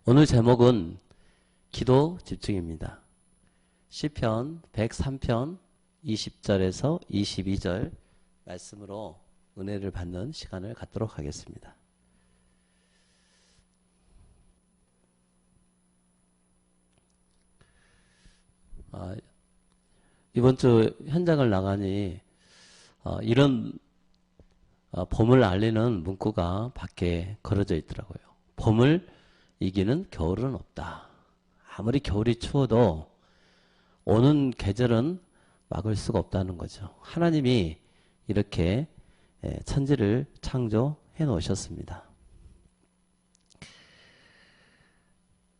오늘 제목은 기도 집중입니다. 시편 103편 20절에서 22절 말씀으로 은혜를 받는 시간을 갖도록 하겠습니다. 이번 주 현장을 나가니 이런 봄을 알리는 문구가 밖에 걸어져 있더라고요. 봄을 이기는 겨울은 없다. 아무리 겨울이 추워도 오는 계절은 막을 수가 없다는 거죠. 하나님이 이렇게 천지를 창조해 놓으셨습니다.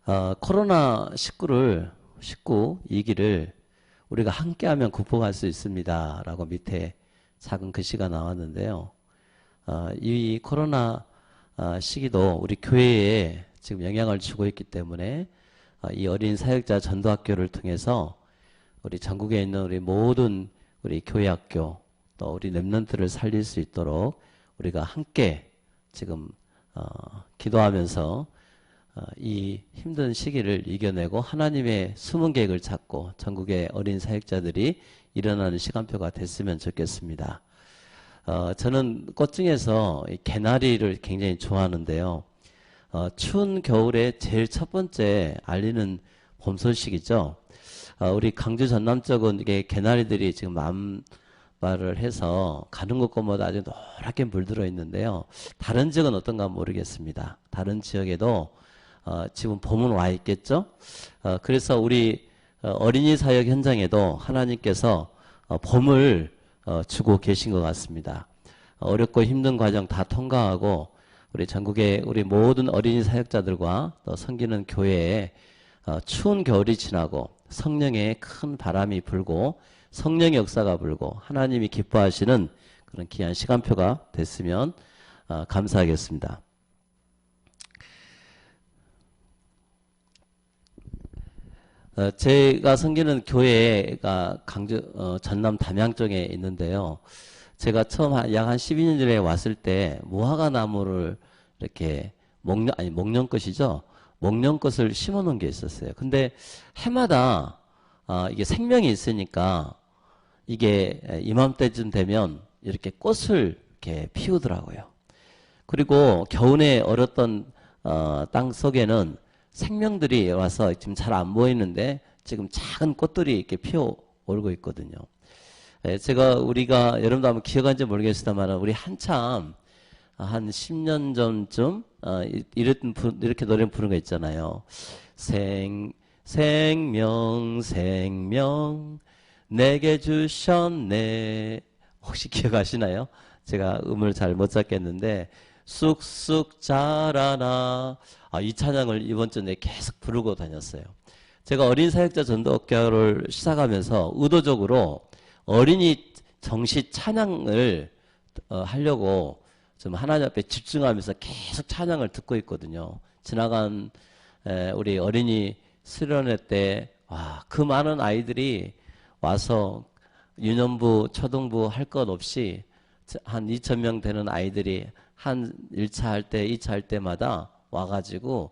코로나19 위기를 우리가 함께하면 극복할 수 있습니다. 라고 밑에 작은 글씨가 나왔는데요. 이 코로나 시기도 우리 교회에 지금 영향을 주고 있기 때문에 이 어린 사역자 전도학교를 통해서 우리 전국에 있는 우리 모든 우리 교회학교 또 우리 렘넌트를 살릴 수 있도록 우리가 함께 지금 기도하면서 이 힘든 시기를 이겨내고 하나님의 숨은 계획을 찾고 전국의 어린 사역자들이 일어나는 시간표가 됐으면 좋겠습니다. 저는 꽃 중에서 개나리를 굉장히 좋아하는데요. 추운 겨울에 제일 첫 번째 알리는 봄 소식이죠. 우리 강주 전남 쪽은 이게 개나리들이 지금 만발을 해서 가는 곳곳마다 아주 노랗게 물들어 있는데요. 다른 지역은 어떤가 모르겠습니다. 다른 지역에도 지금 봄은 와 있겠죠. 그래서 우리 어린이 사역 현장에도 하나님께서 봄을 주고 계신 것 같습니다. 어렵고 힘든 과정 다 통과하고 우리 전국의 우리 모든 어린이 사역자들과 또 섬기는 교회에 추운 겨울이 지나고 성령의 큰 바람이 불고 성령의 역사가 불고 하나님이 기뻐하시는 그런 귀한 시간표가 됐으면 감사하겠습니다. 제가 섬기는 교회가 강주 전남 담양 쪽에 있는데요. 제가 처음 약 한 12년 전에 왔을 때 무화과 나무를 이렇게 목련꽃이죠. 목련꽃을 심어 놓은 게 있었어요. 근데 해마다 이게 생명이 있으니까 이게 이맘때쯤 되면 이렇게 꽃을 이렇게 피우더라고요. 그리고 겨우내 얼었던 땅 속에는 생명들이 와서 지금 잘 안 보이는데 지금 작은 꽃들이 이렇게 피어 오르고 있거든요. 우리가 여러분도 한번 기억하는지 모르겠습니다만 우리 한참 한 10년 전쯤 이렇게 노래 부르는 거 있잖아요. 생명 내게 주셨네. 혹시 기억하시나요? 제가 음을 잘 못 잡겠는데 쑥쑥 자라나 이 찬양을 이번 주에 계속 부르고 다녔어요. 제가 어린 사역자 전도학교를 시작하면서 의도적으로 어린이 정시 찬양을 하려고 좀 하나님 앞에 집중하면서 계속 찬양을 듣고 있거든요. 지나간 우리 어린이 수련회 때 그 많은 아이들이 와서 유년부, 초등부 할 것 없이 한 2,000명 되는 아이들이 한 1차 할 때, 2차 할 때마다 와가지고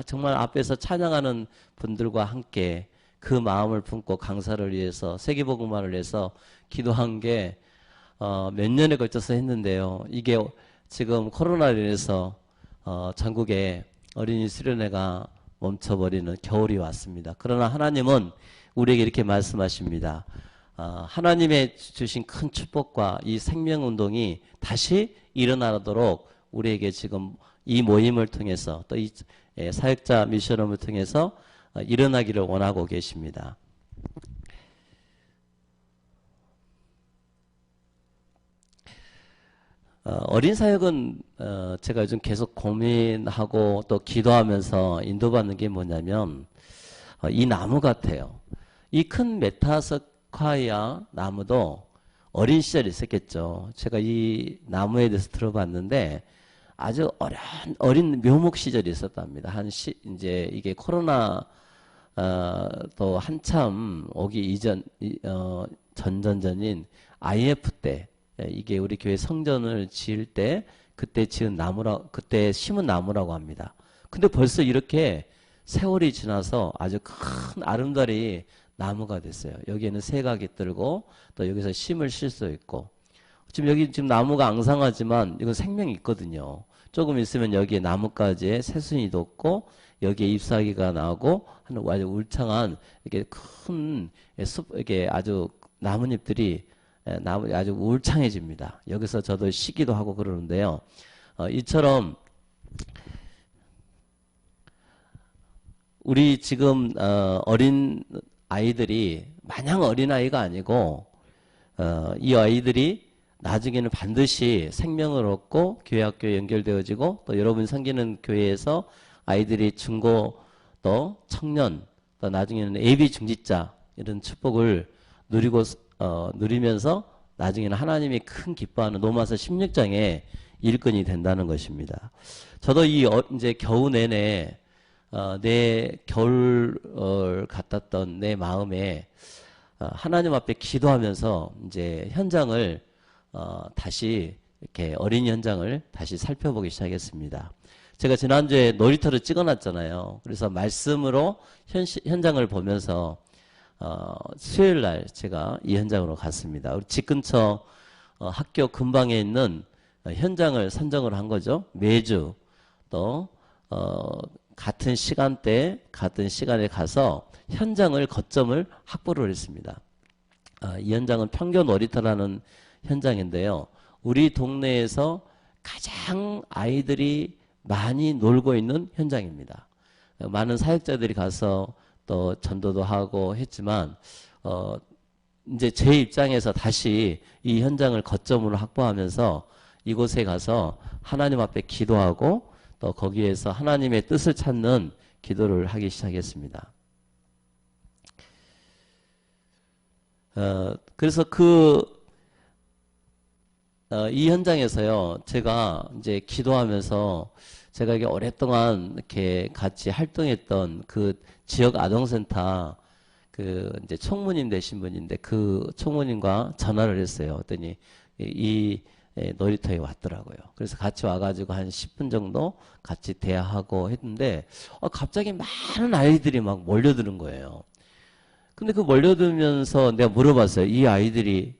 정말 앞에서 찬양하는 분들과 함께 그 마음을 품고 강사를 위해서 세계복음화를 위해서 기도한 게 몇 년에 걸쳐서 했는데요. 이게 지금 코로나로 인해서 전국에 어린이 수련회가 멈춰버리는 겨울이 왔습니다. 그러나 하나님은 우리에게 이렇게 말씀하십니다. 하나님의 주신 큰 축복과 이 생명운동이 다시 일어나도록 우리에게 지금 이 모임을 통해서 또 이 사역자 미션홈을 통해서 일어나기를 원하고 계십니다. 어린 사역은 제가 요즘 계속 고민하고 또 기도하면서 인도받는 게 뭐냐면 이 나무 같아요. 이 큰 메타서카이아 나무도 어린 시절에 있었겠죠. 제가 이 나무에 대해서 들어봤는데 아주 어린 묘목 시절이 있었답니다. 이제 이게 코로나 또 한참 오기 이전 전전전인 IF 때 이게 우리 교회 성전을 지을 때 그때 심은 나무라고 합니다. 근데 벌써 이렇게 세월이 지나서 아주 큰 아름다리 나무가 됐어요. 여기에는 새가 깃들고 또 여기서 심을 쉴 수 있고 지금 여기 지금 나무가 앙상하지만 이건 생명이 있거든요. 조금 있으면 여기에 나뭇가지에 새순이 돋고 여기에 잎사귀가 나고 하는 아주 울창한 이렇게 큰 숲, 이렇게 아주 나뭇잎들이 나무 아주 울창해집니다. 여기서 저도 쉬기도 하고 그러는데요. 이처럼 우리 지금 어린 아이들이 마냥 어린 아이가 아니고 이 아이들이 나중에는 반드시 생명을 얻고 교회 학교에 연결되어지고 또 여러분 섬기는 교회에서 아이들이 중고 또 청년 또 나중에는 예비 중직자 이런 축복을 누리면서 나중에는 하나님이 큰 기뻐하는 로마서 16장의 일꾼이 된다는 것입니다. 저도 이제 겨우 내내 내 겨울 같았던 내 마음에 하나님 앞에 기도하면서 이제 현장을 다시 이렇게 어린이 현장을 다시 살펴보기 시작했습니다. 제가 지난주에 놀이터를 찍어놨잖아요. 그래서 말씀으로 현장을 보면서 수요일 날 제가 이 현장으로 갔습니다. 우리 집 근처 학교 근방에 있는 현장을 선정을 한 거죠. 매주 또 같은 시간대 같은 시간에 가서 현장을 거점을 확보를 했습니다. 이 현장은 평교 놀이터라는 현장인데요. 우리 동네에서 가장 아이들이 많이 놀고 있는 현장입니다. 많은 사역자들이 가서 또 전도도 하고 했지만 이제 제 입장에서 다시 이 현장을 거점으로 확보하면서 이곳에 가서 하나님 앞에 기도하고 또 거기에서 하나님의 뜻을 찾는 기도를 하기 시작했습니다. 그래서 이 현장에서요, 제가 이제 기도하면서 제가 이게 오랫동안 이렇게 같이 활동했던 그 지역 아동센터 이제 총무님 되신 분인데 그 총무님과 전화를 했어요. 그랬더니 이 놀이터에 왔더라고요. 그래서 같이 와가지고 한 10분 정도 같이 대화하고 했는데 갑자기 많은 아이들이 막 몰려드는 거예요. 근데 그 몰려들면서 내가 물어봤어요. 이 아이들이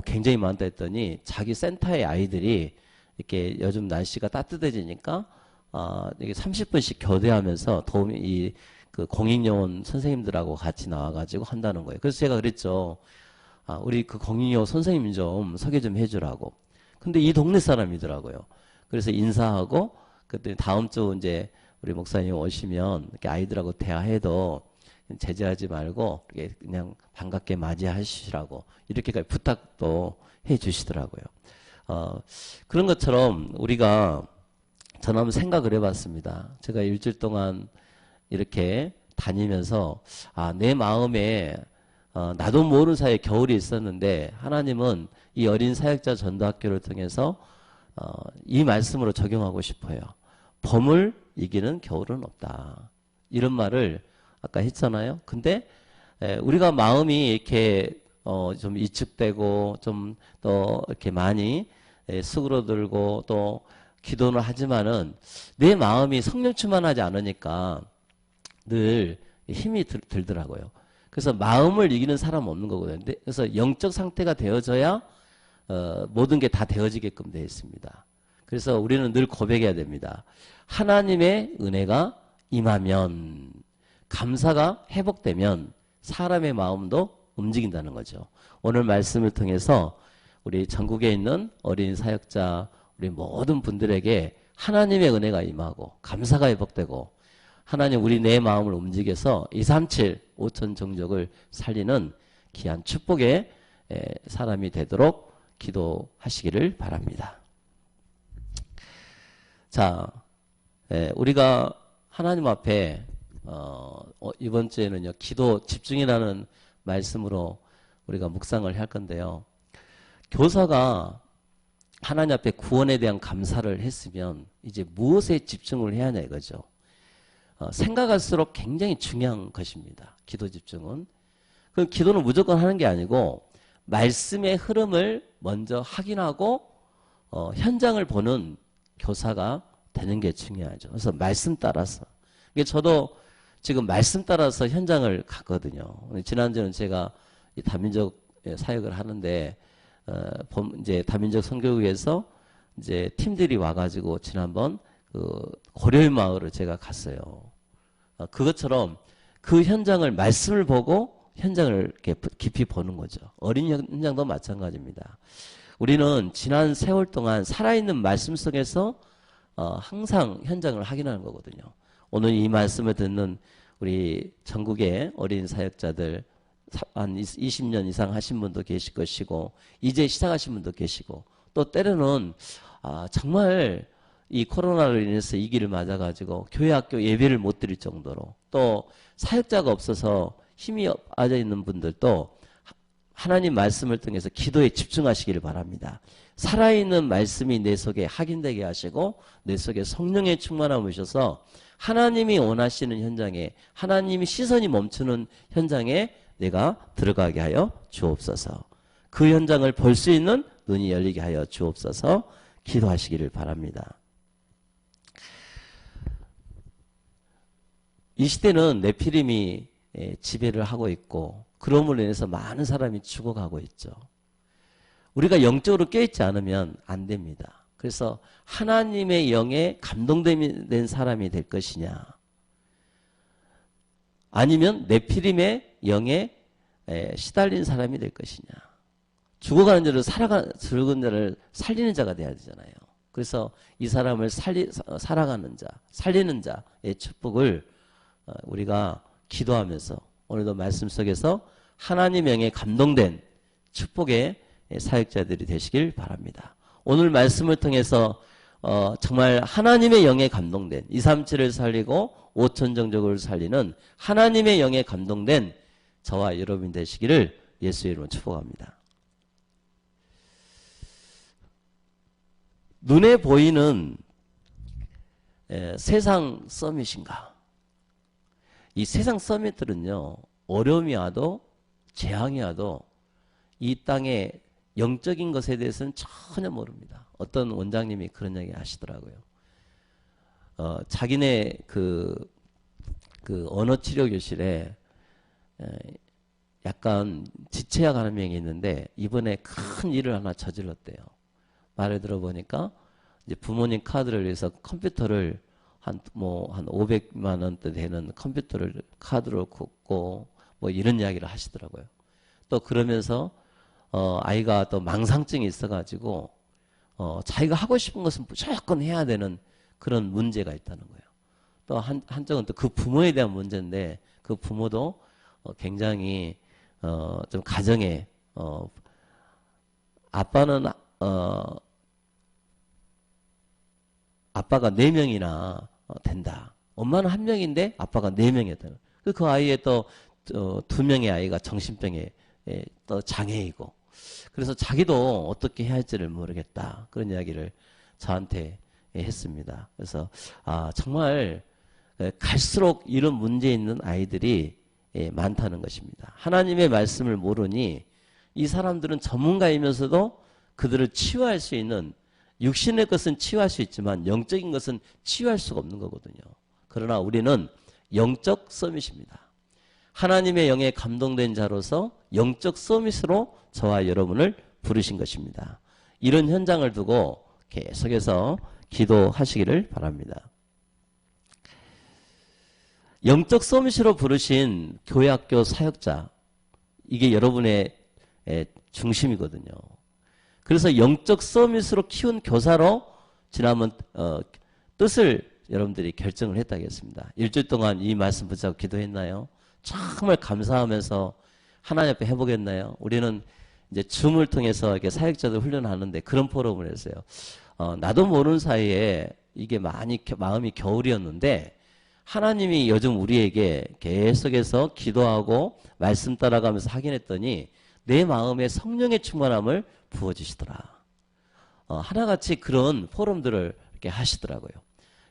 굉장히 많다 했더니 자기 센터의 아이들이 이렇게 요즘 날씨가 따뜻해지니까 이게 30분씩 교대하면서 도움이 그 공익요원 선생님들하고 같이 나와가지고 한다는 거예요. 그래서 제가 그랬죠. 우리 그 공익요원 선생님 좀 소개 좀 해주라고. 근데 이 동네 사람이더라고요. 그래서 인사하고 그때 다음 주 이제 우리 목사님 오시면 이렇게 아이들하고 대화해도 제재하지 말고 그냥 반갑게 맞이하시라고 이렇게까지 부탁도 해 주시더라고요. 그런 것처럼 우리가 저는 한번 생각을 해봤습니다. 제가 일주일 동안 이렇게 다니면서 내 마음에 나도 모르는 사이에 겨울이 있었는데 하나님은 이 어린 사역자 전도학교를 통해서 이 말씀으로 적용하고 싶어요. 봄을 이기는 겨울은 없다. 이런 말을 아까 했잖아요. 근데 우리가 마음이 이렇게 좀 위축되고 좀 또 이렇게 많이 수그러들고 또 기도는 하지만은 내 마음이 성령 충만하지 않으니까 늘 힘이 들더라고요. 그래서 마음을 이기는 사람은 없는 거거든요. 그래서 영적 상태가 되어져야 모든 게 다 되어지게끔 되어 있습니다. 그래서 우리는 늘 고백해야 됩니다. 하나님의 은혜가 임하면 감사가 회복되면 사람의 마음도 움직인다는 거죠. 오늘 말씀을 통해서 우리 전국에 있는 어린 사역자 우리 모든 분들에게 하나님의 은혜가 임하고 감사가 회복되고 하나님 우리 내 마음을 움직여서 237 5천 종족을 살리는 귀한 축복의 사람이 되도록 기도하시기를 바랍니다. 자, 우리가 하나님 앞에 이번 주에는요 기도 집중이라는 말씀으로 우리가 묵상을 할 건데요. 교사가 하나님 앞에 구원에 대한 감사를 했으면 이제 무엇에 집중을 해야 하냐 이거죠. 생각할수록 굉장히 중요한 것입니다. 기도 집중은. 그 기도는 무조건 하는 게 아니고 말씀의 흐름을 먼저 확인하고 현장을 보는 교사가 되는 게 중요하죠. 그래서 말씀 따라서. 이게 저도 지금 말씀 따라서 현장을 갔거든요. 지난주는 제가 이 다민족 사역을 하는데, 이제 다민족 선교회에서 이제 팀들이 와가지고 지난번 그 고려의 마을을 제가 갔어요. 그것처럼 그 현장을 말씀을 보고 현장을 이렇게 깊이 보는 거죠. 어린 현장도 마찬가지입니다. 우리는 지난 세월 동안 살아있는 말씀 속에서 항상 현장을 확인하는 거거든요. 오늘 이 말씀을 듣는 우리 전국의 어린 사역자들 한 20년 이상 하신 분도 계실 것이고 이제 시작하신 분도 계시고 또 때로는 정말 이 코로나로 인해서 이 길을 맞아가지고 교회 학교 예배를 못 드릴 정도로 또 사역자가 없어서 힘이 빠져 있는 분들도 하나님 말씀을 통해서 기도에 집중하시기를 바랍니다. 살아있는 말씀이 내 속에 확인되게 하시고 내 속에 성령의 충만함을 오셔서 하나님이 원하시는 현장에 하나님이 시선이 멈추는 현장에 내가 들어가게 하여 주옵소서. 그 현장을 볼 수 있는 눈이 열리게 하여 주옵소서. 기도하시기를 바랍니다. 이 시대는 네피림이 지배를 하고 있고 그럼으로 인해서 많은 사람이 죽어가고 있죠. 우리가 영적으로 깨어있지 않으면 안 됩니다. 그래서 하나님의 영에 감동된 사람이 될 것이냐 아니면 네피림의 영에 시달린 사람이 될 것이냐. 죽어가는 자를 죽은 자를 살리는 자가 돼야 되잖아요. 그래서 이 사람을 살아가는 자, 살리는 자의 축복을 우리가 기도하면서 오늘도 말씀 속에서 하나님 영에 감동된 축복의 사역자들이 되시길 바랍니다. 오늘 말씀을 통해서 정말 하나님의 영에 감동된 237을 살리고 5천 정족을 살리는 하나님의 영에 감동된 저와 여러분 되시기를 예수의 이름으로 축복합니다. 눈에 보이는 세상 서밋인가? 이 세상 서밋들은요, 어려움이 와도 재앙이 와도 이 땅의 영적인 것에 대해서는 전혀 모릅니다. 어떤 원장님이 그런 얘기 하시더라고요. 자기네 그 언어 치료 교실에 약간 지체약 하는 명이 있는데 이번에 큰 일을 하나 저질렀대요. 말을 들어보니까 이제 부모님 카드를 위해서 컴퓨터를 한 500만 원대 되는 컴퓨터를 카드로 긋고 뭐 이런 이야기를 하시더라고요. 또 그러면서 아이가 또 망상증이 있어가지고 자기가 하고 싶은 것은 무조건 해야 되는 그런 문제가 있다는 거예요. 또 한쪽은 또 그 부모에 대한 문제인데 그 부모도 굉장히 좀 가정에 아빠는 아빠가 4명이나 된다. 엄마는 1명인데 아빠가 4명이었다. 그 아이의 또 2명의 아이가 정신병에 또 장애이고 그래서 자기도 어떻게 해야 할지를 모르겠다. 그런 이야기를 저한테 했습니다. 그래서 정말 갈수록 이런 문제 있는 아이들이 많다는 것입니다. 하나님의 말씀을 모르니 이 사람들은 전문가이면서도 그들을 치유할 수 있는 육신의 것은 치유할 수 있지만 영적인 것은 치유할 수가 없는 거거든요. 그러나 우리는 영적 서밋입니다. 하나님의 영에 감동된 자로서 영적 서밋으로 저와 여러분을 부르신 것입니다. 이런 현장을 두고 계속해서 기도하시기를 바랍니다. 영적 서밋으로 부르신 교회학교 사역자, 이게 여러분의 중심이거든요. 그래서 영적 서밋으로 키운 교사로 지난번 뜻을 여러분들이 결정을 했다고 했습니다. 일주일 동안 이 말씀 붙잡고 기도했나요? 정말 감사하면서 하나님 앞에 해보겠나요? 우리는 이제 줌을 통해서 이렇게 사역자들 훈련하는데 그런 포럼을 했어요. 나도 모르는 사이에 이게 마음이 겨울이었는데 하나님이 요즘 우리에게 계속해서 기도하고 말씀 따라가면서 확인했더니 내 마음에 성령의 충만함을 부어주시더라. 하나같이 그런 포럼들을 이렇게 하시더라고요.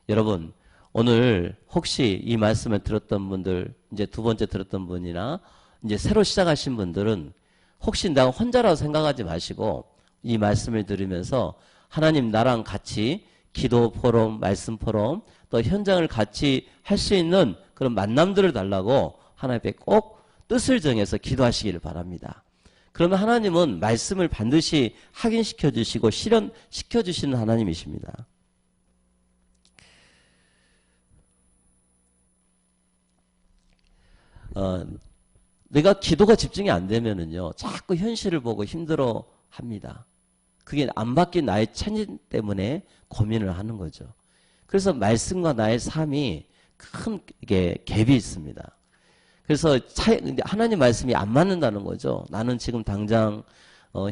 여러분, 오늘 혹시 이 말씀을 들었던 분들, 이제 두 번째 들었던 분이나 이제 새로 시작하신 분들은 혹시 내가 혼자라고 생각하지 마시고 이 말씀을 들으면서 하나님 나랑 같이 기도 포럼, 말씀 포럼, 또 현장을 같이 할 수 있는 그런 만남들을 달라고 하나님 앞에 꼭 뜻을 정해서 기도하시기를 바랍니다. 그러면 하나님은 말씀을 반드시 확인시켜 주시고 실현시켜 주시는 하나님이십니다. 내가 기도가 집중이 안 되면은요, 자꾸 현실을 보고 힘들어 합니다. 그게 안 바뀐 나의 천진 때문에 고민을 하는 거죠. 그래서 말씀과 나의 삶이 큰 갭이 있습니다. 그래서 하나님 말씀이 안 맞는다는 거죠. 나는 지금 당장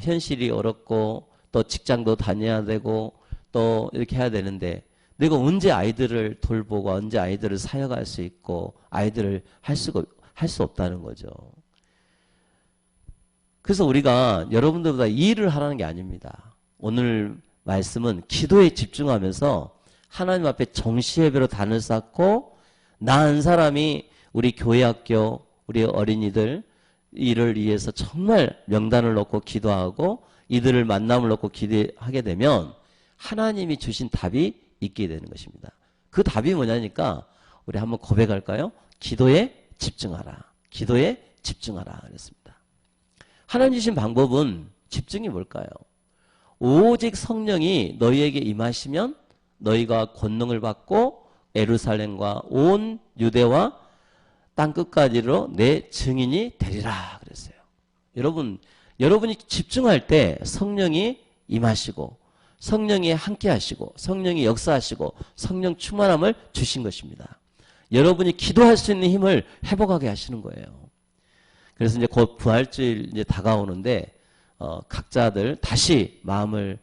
현실이 어렵고 또 직장도 다녀야 되고 또 이렇게 해야 되는데 내가 언제 아이들을 돌보고 언제 아이들을 사역할 수 있고 아이들을 할 수 없다는 거죠. 그래서 우리가 여러분들보다 일을 하라는 게 아닙니다. 오늘 말씀은 기도에 집중하면서 하나님 앞에 정시예배로 단을 쌓고 나 한 사람이 우리 교회 학교, 우리 어린이들 이를 위해서 정말 명단을 놓고 기도하고 이들을 만남을 놓고 기도하게 되면 하나님이 주신 답이 있게 되는 것입니다. 그 답이 뭐냐니까 우리 한번 고백할까요? 기도에 집중하라. 기도에 집중하라 그랬습니다. 하나님 주신 방법은 집중이 뭘까요? 오직 성령이 너희에게 임하시면 너희가 권능을 받고 예루살렘과 온 유대와 땅끝까지로 내 증인이 되리라 그랬어요. 여러분이 집중할 때 성령이 임하시고 성령이 함께 하시고 성령이 역사하시고 성령 충만함을 주신 것입니다. 여러분이 기도할 수 있는 힘을 회복하게 하시는 거예요. 그래서 이제 곧 부활주일 이제 다가오는데 각자들 다시 마음을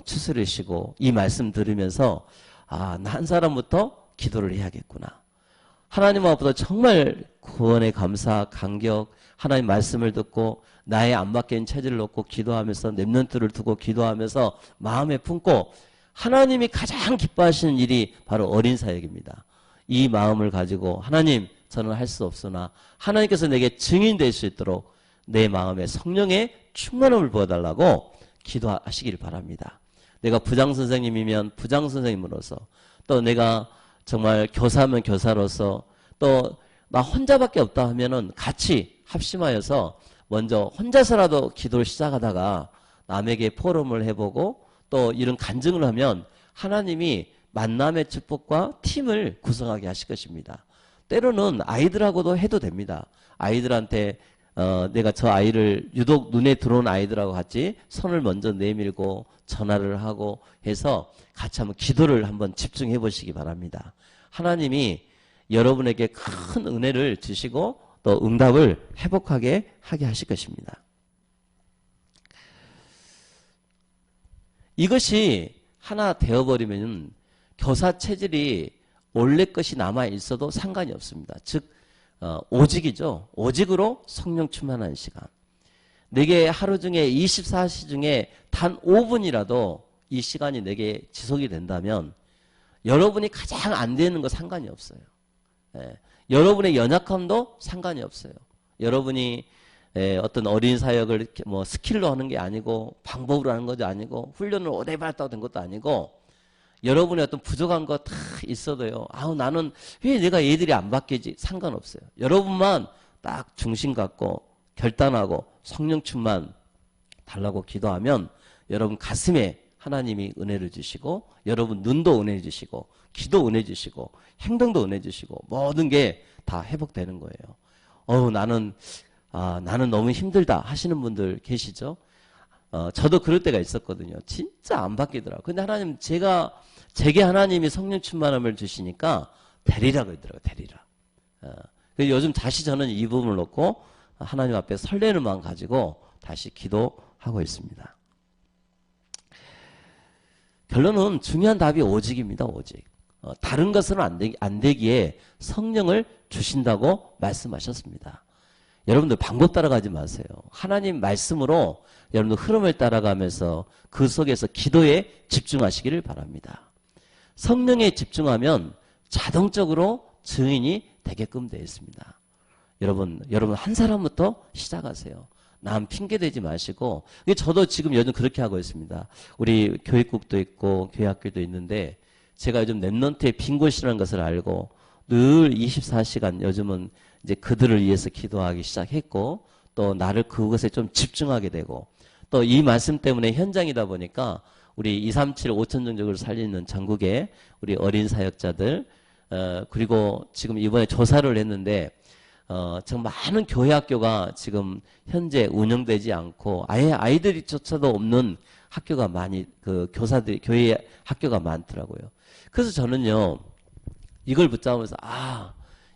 추스르시고 이 말씀 들으면서 나 한 사람부터 기도를 해야겠구나. 하나님 앞보다 정말 구원에 감사, 감격, 하나님 말씀을 듣고 나의 안 바뀐 체질을 놓고 기도하면서 렘넌트를 두고 기도하면서 마음에 품고 하나님이 가장 기뻐하시는 일이 바로 어린 사역입니다. 이 마음을 가지고 하나님 저는 할 수 없으나 하나님께서 내게 증인 될 수 있도록 내 마음에 성령의 충만함을 부어달라고 기도하시길 바랍니다. 내가 부장선생님이면 부장선생님으로서 또 내가 정말 교사면 교사로서 또 나 혼자밖에 없다 하면은 같이 합심하여서 먼저 혼자서라도 기도를 시작하다가 남에게 포럼을 해보고 또 이런 간증을 하면 하나님이 만남의 축복과 팀을 구성하게 하실 것입니다. 때로는 아이들하고도 해도 됩니다. 아이들한테 내가 저 아이를 유독 눈에 들어온 아이들하고 같이 손을 먼저 내밀고 전화를 하고 해서 같이 한번 기도를 한번 집중해 보시기 바랍니다. 하나님이 여러분에게 큰 은혜를 주시고 또 응답을 회복하게 하게 하실 것입니다. 이것이 하나 되어버리면 교사 체질이 원래 것이 남아 있어도 상관이 없습니다. 즉 오직이죠. 오직으로 성령 충만한 시간. 내게 하루 중에 24시 중에 단 5분이라도 이 시간이 내게 지속이 된다면 여러분이 가장 안 되는 거 상관이 없어요. 여러분의 연약함도 상관이 없어요. 여러분이 어떤 어린 사역을 뭐 스킬로 하는 게 아니고 방법으로 하는 것도 아니고 훈련을 오래 받았다고 된 것도 아니고 여러분의 어떤 부족한 거 다 있어도요. 나는 왜 내가 얘들이 안 바뀌지? 상관없어요. 여러분만 딱 중심 갖고 결단하고 성령 충만 달라고 기도하면 여러분 가슴에 하나님이 은혜를 주시고 여러분 눈도 은혜 주시고 기도 은혜 주시고 행동도 은혜 주시고 모든 게 다 회복되는 거예요. 나는 너무 힘들다 하시는 분들 계시죠? 저도 그럴 때가 있었거든요. 진짜 안 바뀌더라고요. 근데 하나님 제게 하나님이 성령 충만함을 주시니까 되리라 그러더라고요. 되리라. 요즘 다시 저는 이 부분을 놓고 하나님 앞에 설레는 마음 가지고 다시 기도하고 있습니다. 결론은 중요한 답이 오직입니다. 오직. 다른 것은 안 되기에 성령을 주신다고 말씀하셨습니다. 여러분들 방법 따라가지 마세요. 하나님 말씀으로 여러분들 흐름을 따라가면서 그 속에서 기도에 집중하시기를 바랍니다. 성령에 집중하면 자동적으로 증인이 되게끔 되어 있습니다. 여러분 한 사람부터 시작하세요. 남 핑계 대지 마시고, 이게 저도 지금 요즘 그렇게 하고 있습니다. 우리 교육국도 있고 교회학교도 있는데 제가 요즘 랩런트의 빈 곳이라는 것을 알고 늘 24시간 요즘은 이제 그들을 위해서 기도하기 시작했고, 또 나를 그것에 좀 집중하게 되고, 또 이 말씀 때문에 현장이다 보니까 우리 237 5천 정적을 살리는 전국의 우리 어린 사역자들, 그리고 지금 이번에 조사를 했는데 지금 많은 교회 학교가 지금 현재 운영되지 않고 아예 아이들이조차도 없는 학교가 많이, 그 교사들이, 교회 학교가 많더라고요. 그래서 저는요, 이걸 붙잡으면서,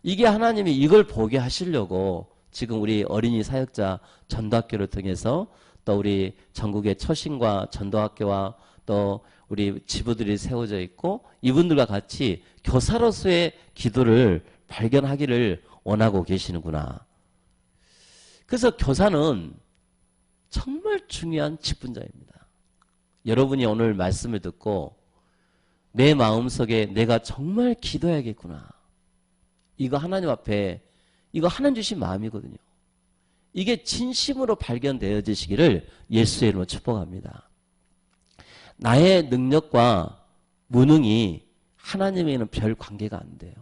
이게 하나님이 이걸 보게 하시려고 지금 우리 어린이 사역자 전도학교를 통해서 또 우리 전국의 처신과 전도학교와 또 우리 지부들이 세워져 있고 이분들과 같이 교사로서의 기도를 발견하기를 원하고 계시는구나. 그래서 교사는 정말 중요한 직분자입니다. 여러분이 오늘 말씀을 듣고 내 마음속에 내가 정말 기도해야겠구나. 이거 하나님 앞에, 이거 하나님 주신 마음이거든요. 이게 진심으로 발견되어지시기를 예수의 이름으로 축복합니다. 나의 능력과 무능이 하나님에게는 별 관계가 안 돼요.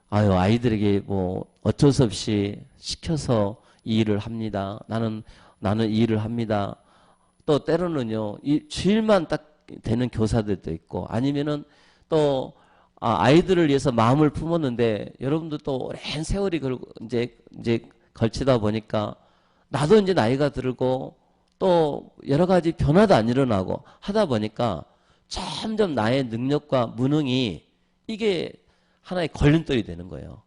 아이들에게 뭐 어쩔 수 없이 시켜서 이 일을 합니다. 나는 이 일을 합니다. 또 때로는요, 이 주일만 딱 되는 교사들도 있고, 아니면은 또 아이들을 위해서 마음을 품었는데 여러분도 또 오랜 세월이 이제 걸치다 보니까 나도 이제 나이가 들고 또 여러 가지 변화도 안 일어나고 하다 보니까 점점 나의 능력과 무능이 이게 하나의 걸림돌이 되는 거예요.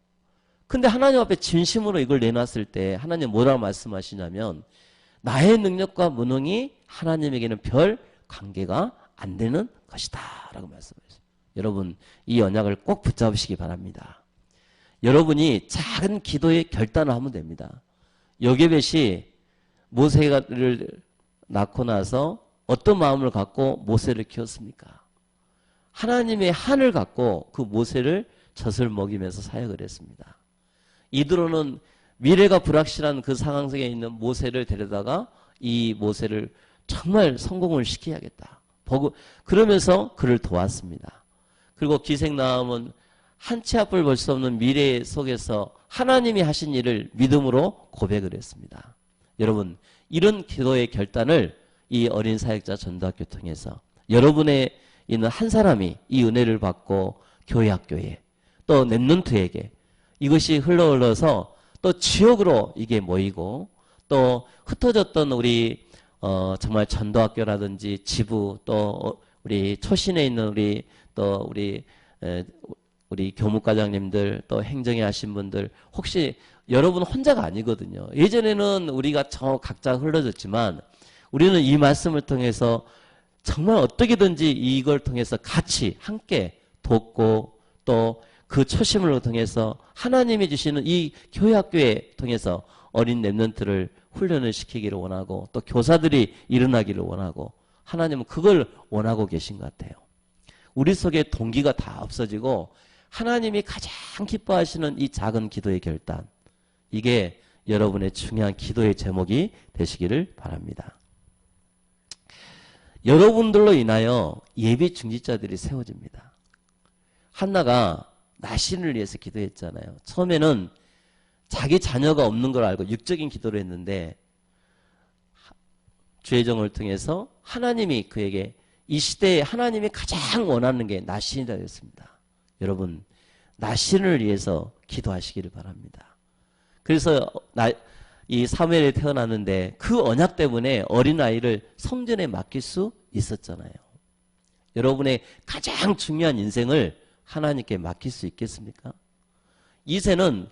근데 하나님 앞에 진심으로 이걸 내놨을 때 하나님 뭐라고 말씀하시냐면 나의 능력과 무능이 하나님에게는 별 관계가 안 되는 것이다 라고 말씀하셨어요. 여러분 이 언약을 꼭 붙잡으시기 바랍니다. 여러분이 작은 기도의 결단을 하면 됩니다. 요게벳이 모세를 낳고 나서 어떤 마음을 갖고 모세를 키웠습니까? 하나님의 한을 갖고 그 모세를 젖을 먹이면서 사역을 했습니다. 이드로는 미래가 불확실한 그 상황 속에 있는 모세를 데려다가 이 모세를 정말 성공을 시켜야겠다. 그러면서 그를 도왔습니다. 그리고 기생나음은 한 치 앞을 볼 수 없는 미래 속에서 하나님이 하신 일을 믿음으로 고백을 했습니다. 여러분 이런 기도의 결단을 이 어린 사역자 전도학교 통해서 여러분의 있는 한 사람이 이 은혜를 받고 교회 학교에 또 랩런트에게 이것이 흘러서 또 지역으로 이게 모이고 또 흩어졌던 우리 정말 전도학교라든지 지부 또 우리 초신에 있는 우리 교무과장님들 또 행정에 하신 분들 혹시 여러분 혼자가 아니거든요. 예전에는 우리가 각자 흘러졌지만 우리는 이 말씀을 통해서 정말 어떻게든지 이걸 통해서 같이 함께 돕고 또 그 초심을 통해서 하나님이 주시는 이 교회학교에 통해서 어린 랩런트를 훈련을 시키기를 원하고 또 교사들이 일어나기를 원하고 하나님은 그걸 원하고 계신 것 같아요. 우리 속에 동기가 다 없어지고 하나님이 가장 기뻐하시는 이 작은 기도의 결단, 이게 여러분의 중요한 기도의 제목이 되시기를 바랍니다. 여러분들로 인하여 예비 중지자들이 세워집니다. 한나가 나신을 위해서 기도했잖아요. 처음에는 자기 자녀가 없는 걸 알고 육적인 기도를 했는데 주의 종을 통해서 하나님이 그에게 이 시대에 하나님이 가장 원하는 게 나신이라 했습니다. 여러분 나신을 위해서 기도하시기를 바랍니다. 그래서 이 사무엘이 태어났는데 그 언약 때문에 어린아이를 성전에 맡길 수 있었잖아요. 여러분의 가장 중요한 인생을 하나님께 맡길 수 있겠습니까? 이새는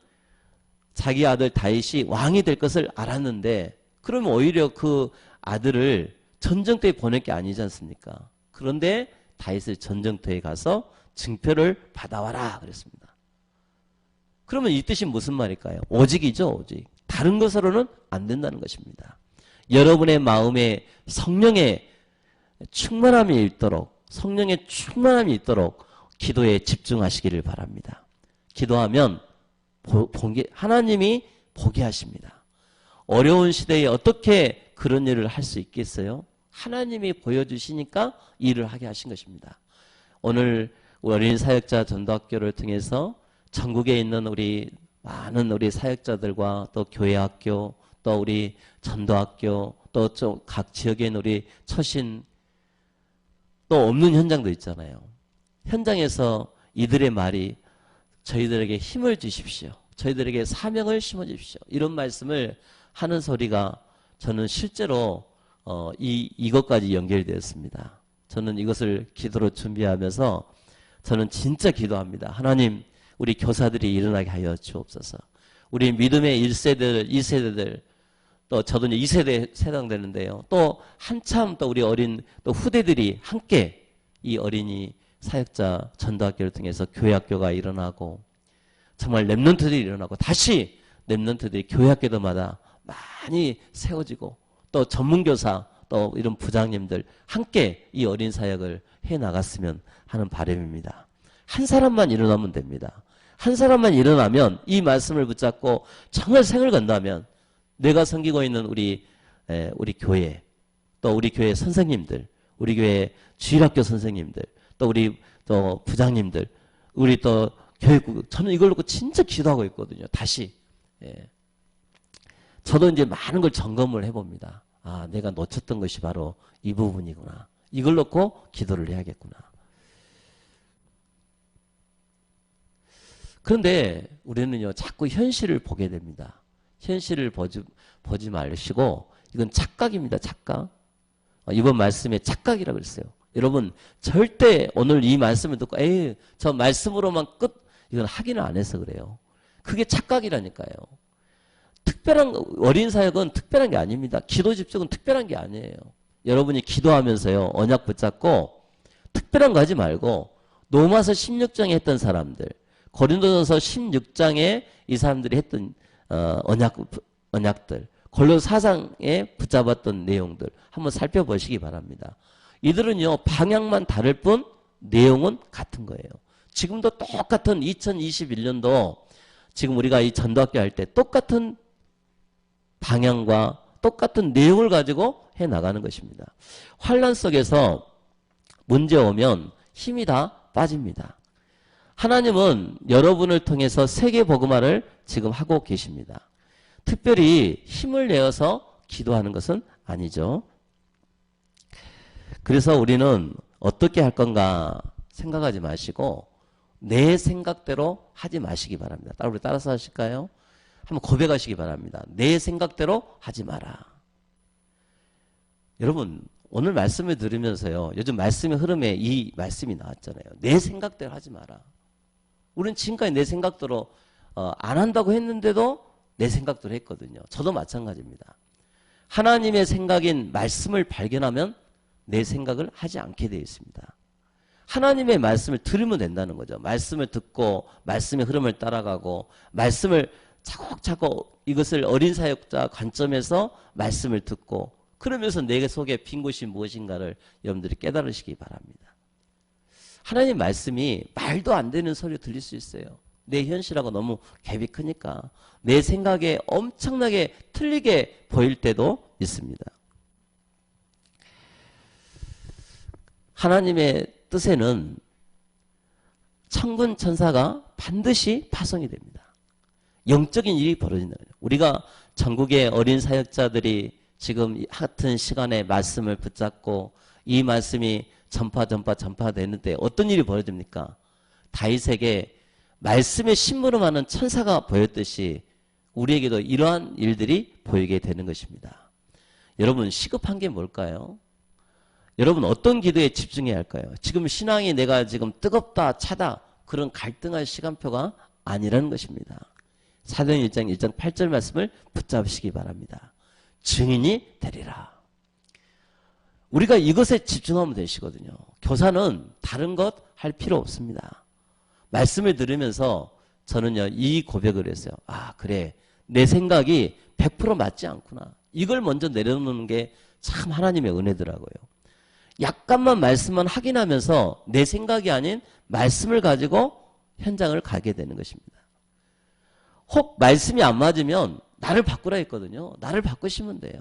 자기 아들 다윗이 왕이 될 것을 알았는데 그러면 오히려 그 아들을 전쟁터에 보낼 게 아니지 않습니까? 그런데 다윗을 전쟁터에 가서 증표를 받아와라 그랬습니다. 그러면 이 뜻이 무슨 말일까요? 오직이죠, 오직. 다른 것으로는 안 된다는 것입니다. 여러분의 마음에 성령의 충만함이 있도록, 성령의 충만함이 있도록 기도에 집중하시기를 바랍니다. 기도하면 하나님이 보게 하십니다. 어려운 시대에 어떻게 그런 일을 할 수 있겠어요? 하나님이 보여주시니까 일을 하게 하신 것입니다. 오늘 어린 사역자 전도학교를 통해서 전국에 있는 우리 많은 우리 사역자들과 또 교회 학교, 또 우리 전도학교, 또 각 지역에 있는 우리 처신, 또 없는 현장도 있잖아요. 현장에서 이들의 말이 저희들에게 힘을 주십시오. 저희들에게 사명을 심어주십시오. 이런 말씀을 하는 소리가 저는 실제로 이것까지 연결되었습니다. 저는 이것을 기도로 준비하면서 저는 진짜 기도합니다. 하나님, 우리 교사들이 일어나게 하여 주옵소서. 우리 믿음의 1세대들, 2세대들, 또 저도 이제 2세대 세당되는데요. 또 한참 또 우리 어린 또 후대들이 함께 이 어린이 사역자 전도학교를 통해서 교회학교가 일어나고 정말 렘넌트들이 일어나고 다시 렘넌트들이 교회학교들마다 많이 세워지고 또 전문교사 또 이런 부장님들 함께 이 어린 사역을 해나갔으면 하는 바람입니다. 한 사람만 일어나면 됩니다. 한 사람만 일어나면 이 말씀을 붙잡고 정말 생을 건다면 내가 섬기고 있는 우리 교회 또 우리 교회 선생님들 우리 교회 주일학교 선생님들 또 우리 또 부장님들 우리 또 교육국 저는 이걸 놓고 진짜 기도하고 있거든요. 다시 저도 이제 많은 걸 점검을 해봅니다. 아, 내가 놓쳤던 것이 바로 이 부분이구나. 이걸 놓고 기도를 해야겠구나. 그런데 우리는요, 자꾸 현실을 보게 됩니다. 현실을 보지 마시고, 이건 착각입니다, 착각. 이번 말씀에 착각이라고 그랬어요. 여러분, 절대 오늘 이 말씀을 듣고, 에이, 저 말씀으로만 이건 확인을 안 해서 그래요. 그게 착각이라니까요. 어린 사역은 특별한 게 아닙니다. 기도 집중은 특별한 게 아니에요. 여러분이 기도하면서요, 언약 붙잡고, 특별한 거 하지 말고, 로마서 16장에 했던 사람들, 고린도전서 16장에 이 사람들이 했던, 언약들, 골로새 4장에 붙잡았던 내용들, 한번 살펴보시기 바랍니다. 이들은요, 방향만 다를 뿐, 내용은 같은 거예요. 지금도 똑같은 2021년도, 지금 우리가 이 전도학교 할 때 똑같은 방향과 똑같은 내용을 가지고 해 나가는 것입니다. 환란 속에서 문제 오면 힘이 다 빠집니다. 하나님은 여러분을 통해서 세계 복음화를 지금 하고 계십니다. 특별히 힘을 내어서 기도하는 것은 아니죠. 그래서 우리는 어떻게 할 건가 생각하지 마시고 내 생각대로 하지 마시기 바랍니다. 우리 따라서 하실까요? 한번 고백하시기 바랍니다. 내 생각대로 하지 마라. 여러분, 오늘 말씀을 들으면서요, 요즘 말씀의 흐름에 이 말씀이 나왔잖아요. 내 생각대로 하지 마라. 우리는 지금까지 내 생각대로 안 한다고 했는데도 내 생각대로 했거든요. 저도 마찬가지입니다. 하나님의 생각인 말씀을 발견하면 내 생각을 하지 않게 되어 있습니다. 하나님의 말씀을 들으면 된다는 거죠. 말씀을 듣고 말씀의 흐름을 따라가고 말씀을 차곡차곡 이것을 어린 사역자 관점에서 말씀을 듣고 그러면서 내 속에 빈 곳이 무엇인가를 여러분들이 깨달으시기 바랍니다. 하나님 말씀이 말도 안 되는 소리 들릴 수 있어요. 내 현실하고 너무 갭이 크니까 내 생각에 엄청나게 틀리게 보일 때도 있습니다. 하나님의 뜻에는 천군 천사가 반드시 파송이 됩니다. 영적인 일이 벌어진다는 거예요. 우리가 전국의 어린 사역자들이 지금 같은 시간에 말씀을 붙잡고 이 말씀이 전파되는데 어떤 일이 벌어집니까? 다윗에게 말씀의 심부름하는 천사가 보였듯이 우리에게도 이러한 일들이 보이게 되는 것입니다. 여러분, 시급한 게 뭘까요? 여러분, 어떤 기도에 집중해야 할까요? 지금 신앙이 내가 지금 뜨겁다, 차다, 그런 갈등할 시간표가 아니라는 것입니다. 사도행 1장 1장 8절 말씀을 붙잡으시기 바랍니다. 증인이 되리라. 우리가 이것에 집중하면 되시거든요. 교사는 다른 것 할 필요 없습니다. 말씀을 들으면서 저는요, 이 고백을 했어요. 아, 그래. 내 생각이 100% 맞지 않구나. 이걸 먼저 내려놓는 게 참 하나님의 은혜더라고요. 약간만 말씀만 확인하면서 내 생각이 아닌 말씀을 가지고 현장을 가게 되는 것입니다. 혹 말씀이 안 맞으면 나를 바꾸라 했거든요. 나를 바꾸시면 돼요.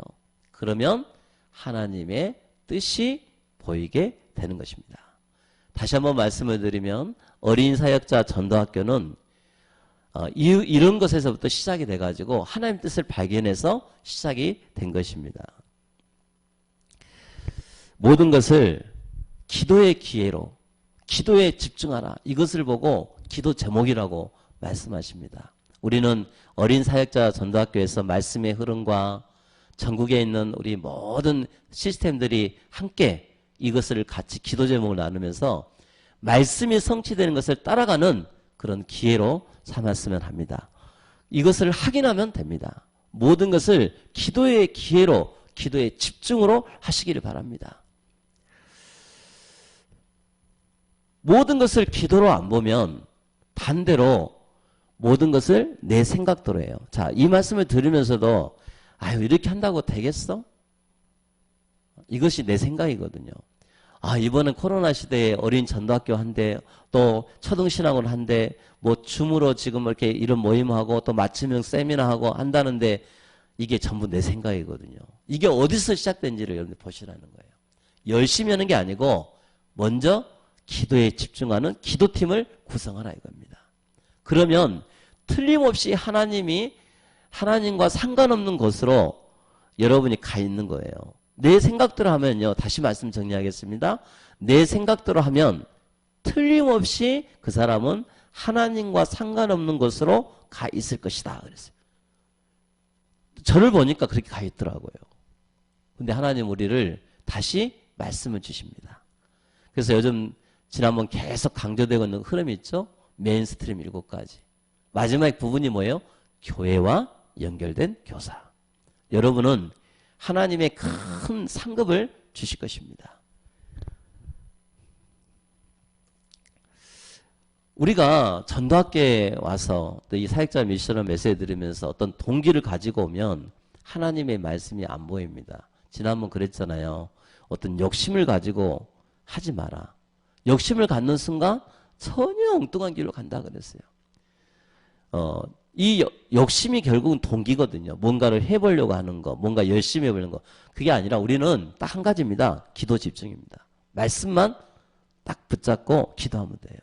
그러면 하나님의 뜻이 보이게 되는 것입니다. 다시 한번 말씀을 드리면 어린 사역자 전도학교는 이런 것에서부터 시작이 돼가지고 하나님 뜻을 발견해서 시작이 된 것입니다. 모든 것을 기도의 기회로, 기도에 집중하라. 이것을 보고 기도 제목이라고 말씀하십니다. 우리는 어린 사역자 전도학교에서 말씀의 흐름과 전국에 있는 우리 모든 시스템들이 함께 이것을 같이 기도 제목을 나누면서 말씀이 성취되는 것을 따라가는 그런 기회로 삼았으면 합니다. 이것을 확인하면 됩니다. 모든 것을 기도의 기회로, 기도의 집중으로 하시기를 바랍니다. 모든 것을 기도로 안 보면 반대로 모든 것을 내 생각대로 해요. 자, 이 말씀을 들으면서도 아유, 이렇게 한다고 되겠어? 이것이 내 생각이거든요. 아, 이번엔 코로나 시대에 어린 전도학교 한대, 또 초등신학원 한대, 뭐 줌으로 지금 이렇게 이런 모임하고 또 맞춤형 세미나하고 한다는데 이게 전부 내 생각이거든요. 이게 어디서 시작된지를 여러분들 보시라는 거예요. 열심히 하는 게 아니고 먼저 기도에 집중하는 기도팀을 구성하라 이겁니다. 그러면 틀림없이 하나님과 상관없는 곳으로 여러분이 가 있는 거예요. 내 생각대로 하면요. 다시 말씀 정리하겠습니다. 내 생각대로 하면 틀림없이 그 사람은 하나님과 상관없는 곳으로 가 있을 것이다. 그랬어요. 저를 보니까 그렇게 가 있더라고요. 근데 하나님 우리를 다시 말씀을 주십니다. 그래서 요즘 지난번 계속 강조되고 있는 흐름이 있죠. 메인스트림 7가지. 마지막 부분이 뭐예요? 교회와 연결된 교사. 여러분은 하나님의 큰 상급을 주실 것입니다. 우리가 전도학교에 와서 또 이 사역자 미션을 메시지 들으면서 어떤 동기를 가지고 오면 하나님의 말씀이 안 보입니다. 지난번 그랬잖아요. 어떤 욕심을 가지고 하지 마라. 욕심을 갖는 순간 전혀 엉뚱한 길로 간다 그랬어요. 이 욕심이 결국은 동기거든요. 뭔가를 해보려고 하는 거, 뭔가 열심히 해보려는 거. 그게 아니라 우리는 딱 한 가지입니다. 기도 집중입니다. 말씀만 딱 붙잡고 기도하면 돼요.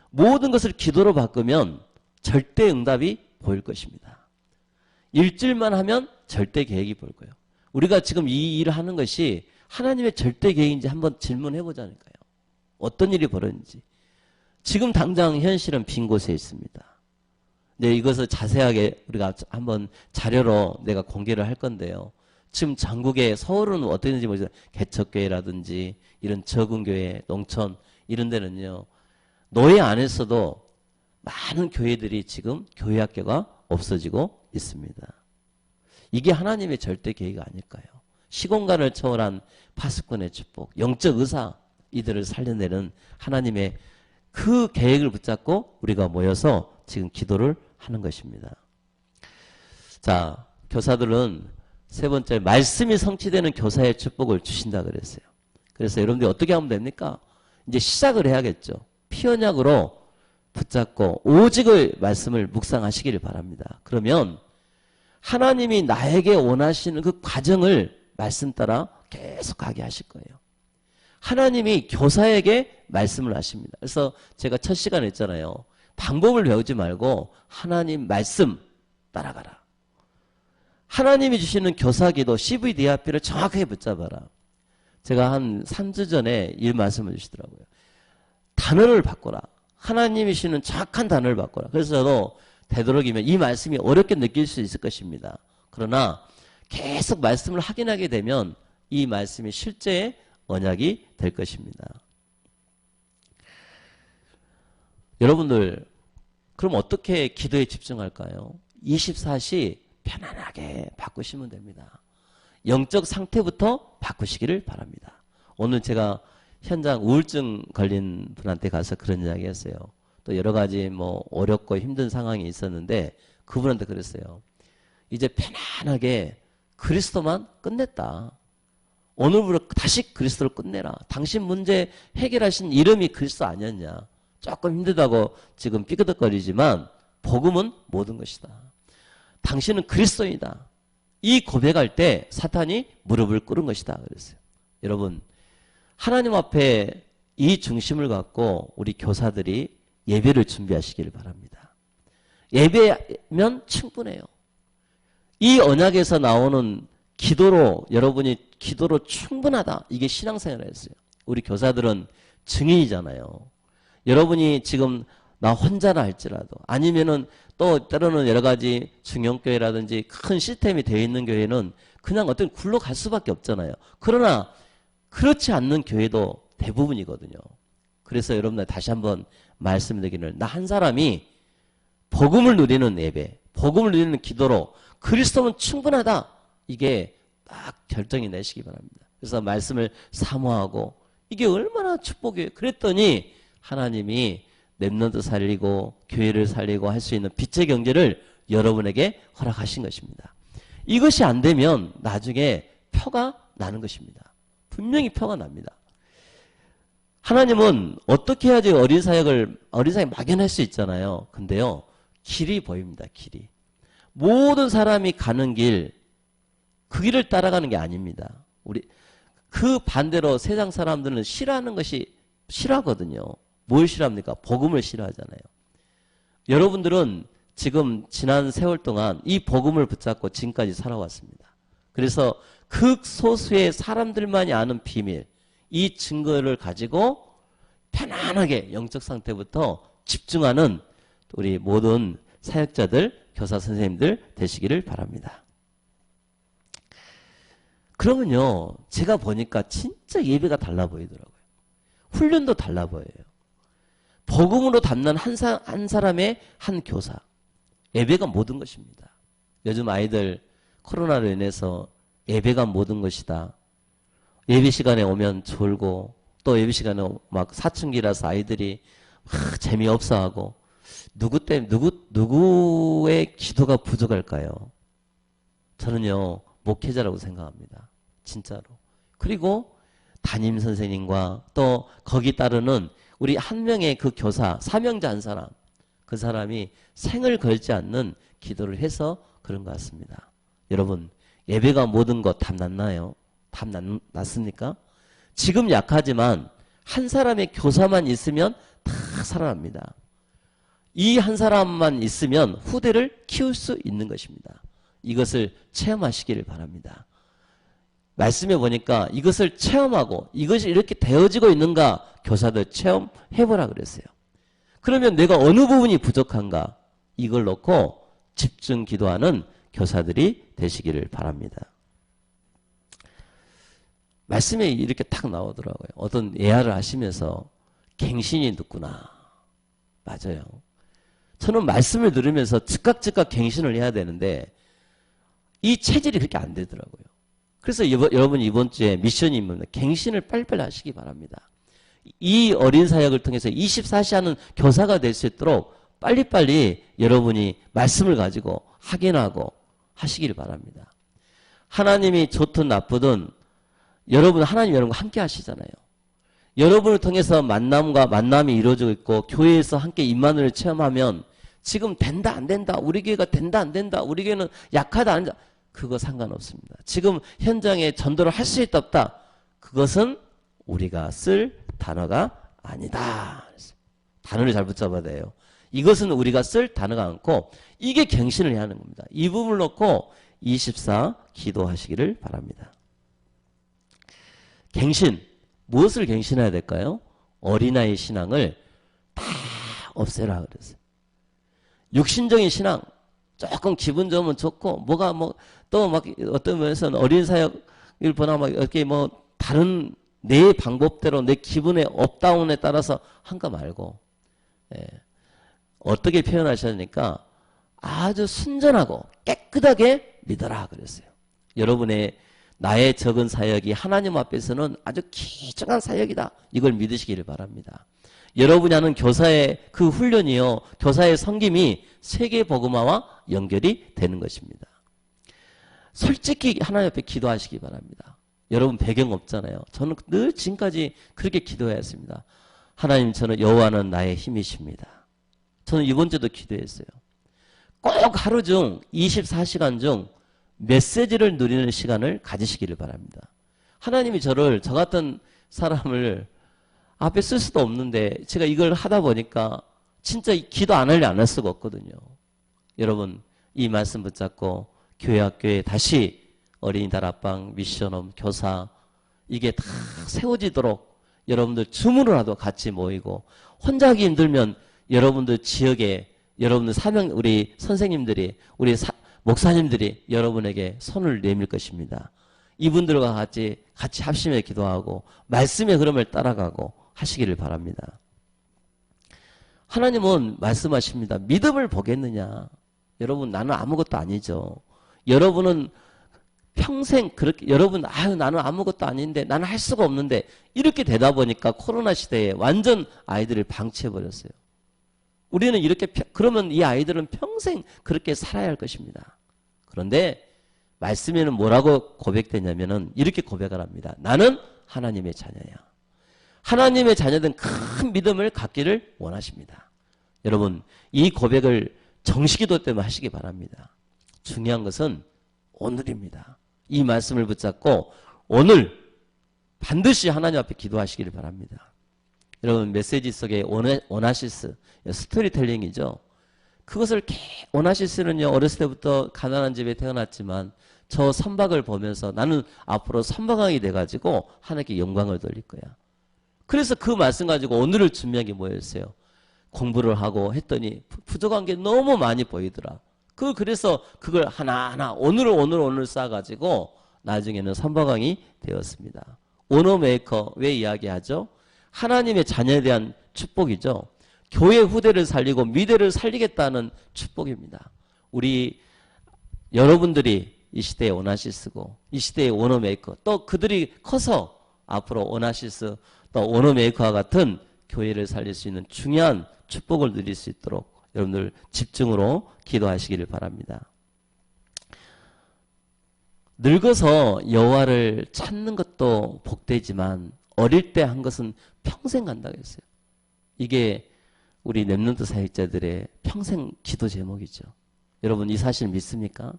모든 것을 기도로 바꾸면 절대 응답이 보일 것입니다. 일주일만 하면 절대 계획이 보일 거예요. 우리가 지금 이 일을 하는 것이 하나님의 절대 계획인지 한번 질문해 보자니까요. 어떤 일이 벌어졌는지. 지금 당장 현실은 빈 곳에 있습니다. 네, 이것을 자세하게 우리가 한번 자료로 내가 공개를 할 건데요. 지금 전국에 서울은 어땠는지 모르겠어요. 개척교회라든지 이런 적은교회, 농촌 이런 데는요. 노예 안에서도 많은 교회들이 지금 교회학교가 없어지고 있습니다. 이게 하나님의 절대 계획이 아닐까요? 시공간을 초월한 파수꾼의 축복, 영적 의사 이들을 살려내는 하나님의 그 계획을 붙잡고 우리가 모여서 지금 기도를 하는 것입니다. 자, 교사들은 세 번째 말씀이 성취되는 교사의 축복을 주신다 그랬어요. 그래서 여러분들이 어떻게 하면 됩니까? 이제 시작을 해야겠죠. 피언약으로 붙잡고 오직의 말씀을 묵상하시기를 바랍니다. 그러면 하나님이 나에게 원하시는 그 과정을 말씀 따라 계속 가게 하실 거예요. 하나님이 교사에게 말씀을 하십니다. 그래서 제가 첫 시간에 했잖아요. 방법을 배우지 말고 하나님 말씀 따라가라. 하나님이 주시는 교사기도 CVDRP를 정확하게 붙잡아라. 제가 한 3주 전에 이 말씀을 주시더라고요. 단어를 바꿔라. 하나님이 주시는 정확한 단어를 바꿔라. 그래서 저도 되도록이면 이 말씀이 어렵게 느낄 수 있을 것입니다. 그러나 계속 말씀을 확인하게 되면 이 말씀이 실제의 언약이 될 것입니다. 여러분들 그럼 어떻게 기도에 집중할까요? 24시 편안하게 바꾸시면 됩니다. 영적 상태부터 바꾸시기를 바랍니다. 오늘 제가 현장 우울증 걸린 분한테 가서 그런 이야기 했어요. 또 여러 가지 뭐 어렵고 힘든 상황이 있었는데 그분한테 그랬어요. 이제 편안하게 그리스도만 끝냈다. 오늘부터 다시 그리스도를 끝내라. 당신 문제 해결하신 이름이 그리스도 아니었냐. 조금 힘들다고 지금 삐그덕거리지만 복음은 모든 것이다. 당신은 그리스도이다. 이 고백할 때 사탄이 무릎을 꿇은 것이다 그랬어요. 여러분, 하나님 앞에 이 중심을 갖고 우리 교사들이 예배를 준비하시기를 바랍니다. 예배면 충분해요. 이 언약에서 나오는 기도로, 여러분이 기도로 충분하다. 이게 신앙생활이었어요. 우리 교사들은 증인이잖아요. 여러분이 지금 나 혼자나 할지라도, 아니면은 또 때로는 여러 가지 중형교회라든지 큰 시스템이 되어 있는 교회는 그냥 어떤 굴러갈 수밖에 없잖아요. 그러나 그렇지 않는 교회도 대부분이거든요. 그래서 여러분들 다시 한번 말씀드리기를, 나 한 사람이 복음을 누리는 예배, 복음을 누리는 기도로 그리스도는 충분하다. 이게 딱 결정이 내시기 바랍니다. 그래서 말씀을 사모하고, 이게 얼마나 축복이에요. 그랬더니 하나님이 렘넌트 살리고 교회를 살리고 할 수 있는 빛의 경제를 여러분에게 허락하신 것입니다. 이것이 안 되면 나중에 표가 나는 것입니다. 분명히 표가 납니다. 하나님은 어떻게 해야지 어린 사역 막연할 수 있잖아요. 근데요, 길이 보입니다. 길이. 모든 사람이 가는 길, 그 길을 따라가는 게 아닙니다. 그 반대로 세상 사람들은 싫어하는 것이 싫어하거든요. 뭘 싫어합니까? 복음을 싫어하잖아요. 여러분들은 지금 지난 세월 동안 이 복음을 붙잡고 지금까지 살아왔습니다. 그래서 극소수의 사람들만이 아는 비밀, 이 증거를 가지고 편안하게 영적 상태부터 집중하는 우리 모든 사역자들, 교사 선생님들 되시기를 바랍니다. 그러면요, 제가 보니까 진짜 예배가 달라 보이더라고요. 훈련도 달라 보여요. 복음으로 담는 한 사람의 한 교사. 예배가 모든 것입니다. 요즘 아이들 코로나로 인해서 예배가 모든 것이다. 예배 시간에 오면 졸고, 또 예배 시간에 막 사춘기라서 아이들이 막 재미없어 하고, 누구의 기도가 부족할까요? 저는요, 목회자라고 생각합니다. 진짜로. 그리고 담임 선생님과 또 거기 따르는 우리 한 명의 그 교사, 사명자 한 사람, 그 사람이 생을 걸지 않는 기도를 해서 그런 것 같습니다. 여러분, 예배가 모든 것 탐났나요? 탐났습니까? 지금 약하지만 한 사람의 교사만 있으면 다 살아납니다. 이 한 사람만 있으면 후대를 키울 수 있는 것입니다. 이것을 체험하시기를 바랍니다. 말씀해 보니까 이것을 체험하고 이것이 이렇게 되어지고 있는가 교사들 체험해보라 그랬어요. 그러면 내가 어느 부분이 부족한가 이걸 놓고 집중 기도하는 교사들이 되시기를 바랍니다. 말씀에 이렇게 딱 나오더라고요. 어떤 예화를 하시면서 갱신이 늦구나. 맞아요. 저는 말씀을 들으면서 즉각 갱신을 해야 되는데 이 체질이 그렇게 안 되더라고요. 그래서 여러분 이번 주에 미션이 뭡니까? 갱신을 빨리빨리 하시기 바랍니다. 이 어린 사역을 통해서 24시 하는 교사가 될 수 있도록 빨리빨리 여러분이 말씀을 가지고 확인하고 하시길 바랍니다. 하나님이 좋든 나쁘든 하나님 여러분과 함께 하시잖아요. 여러분을 통해서 만남이 이루어지고 있고 교회에서 함께 임마누엘을 체험하면 지금 된다 안 된다, 우리 교회가 된다 안 된다, 우리 교회는 약하다 안 된다, 그거 상관없습니다. 지금 현장에 전도를 할 수 있다 없다, 그것은 우리가 쓸 단어가 아니다. 단어를 잘 붙잡아야 돼요. 이것은 우리가 쓸 단어가 않고 이게 갱신을 해야 하는 겁니다. 이 부분을 놓고 24 기도하시기를 바랍니다. 갱신, 무엇을 갱신해야 될까요? 어린아이 신앙을 다 없애라 그랬어요. 육신적인 신앙, 조금 기분 좋으면 좋고, 또 막 어떤 면에서는 어린 사역을 보나 막 이렇게 다른 내 방법대로 내 기분의 업다운에 따라서 한가 말고, 어떻게 표현하셨습니까? 아주 순전하고 깨끗하게 믿어라 그랬어요. 여러분의 나의 적은 사역이 하나님 앞에서는 아주 귀중한 사역이다. 이걸 믿으시기를 바랍니다. 여러분이 하는 교사의 그 훈련이요, 교사의 섬김이 세계 복음화와 연결이 되는 것입니다. 솔직히 하나님 앞에 기도하시기 바랍니다. 여러분 배경 없잖아요. 저는 늘 지금까지 그렇게 기도했습니다. 하나님, 저는 여호와는 나의 힘이십니다. 저는 이번 주도 기도했어요. 꼭 하루 중 24시간 중 메시지를 누리는 시간을 가지시기를 바랍니다. 하나님이 저 같은 사람을 앞에 쓸 수도 없는데 제가 이걸 하다 보니까 진짜 기도 안 하려 안 할 수가 없거든요. 여러분 이 말씀 붙잡고 교회 학교에 다시 어린이 다락방, 미션홈, 교사 이게 다 세워지도록 여러분들 줌으로라도 같이 모이고 혼자 하기 힘들면 여러분들 지역에 여러분들 사명 우리 선생님들이 우리 목사님들이 여러분에게 손을 내밀 것입니다. 이분들과 같이 합심해 기도하고 말씀의 흐름을 따라가고 하시기를 바랍니다. 하나님은 말씀하십니다. 믿음을 보겠느냐? 여러분 나는 아무것도 아니죠. 여러분은 평생 그렇게 여러분 나는 아무것도 아닌데 나는 할 수가 없는데 이렇게 되다 보니까 코로나 시대에 완전 아이들을 방치해 버렸어요. 우리는 이렇게 그러면 이 아이들은 평생 그렇게 살아야 할 것입니다. 그런데 말씀에는 뭐라고 고백되냐면은 이렇게 고백을 합니다. 나는 하나님의 자녀야. 하나님의 자녀된 큰 믿음을 갖기를 원하십니다. 여러분 이 고백을 정식기도 때문에 하시기 바랍니다. 중요한 것은 오늘입니다. 이 말씀을 붙잡고 오늘 반드시 하나님 앞에 기도하시기를 바랍니다. 여러분 메시지 속에 오나시스 스토리텔링이죠. 그것을 오나시스는요 어렸을 때부터 가난한 집에 태어났지만 저 선박을 보면서 나는 앞으로 선박왕이 돼가지고 하나님께 영광을 돌릴 거야. 그래서 그 말씀 가지고 오늘을 준비한 게 뭐였어요? 공부를 하고 했더니 부족한 게 너무 많이 보이더라. 그래서 그걸 하나하나 오늘 쌓아가지고 나중에는 선박왕이 되었습니다. 오너메이커 왜 이야기하죠? 하나님의 자녀에 대한 축복이죠. 교회 후대를 살리고 미래를 살리겠다는 축복입니다. 우리 여러분들이 이 시대의 오나시스고 이 시대의 오너메이커 또 그들이 커서 앞으로 오나시스 또 오너메이커와 같은 교회를 살릴 수 있는 중요한 축복을 누릴 수 있도록 여러분들 집중으로 기도하시기를 바랍니다. 늙어서 여호와를 찾는 것도 복되지만 어릴 때 한 것은 평생 간다고 했어요. 이게 우리 렘넌트 사역자들의 평생 기도 제목이죠. 여러분 이 사실 믿습니까?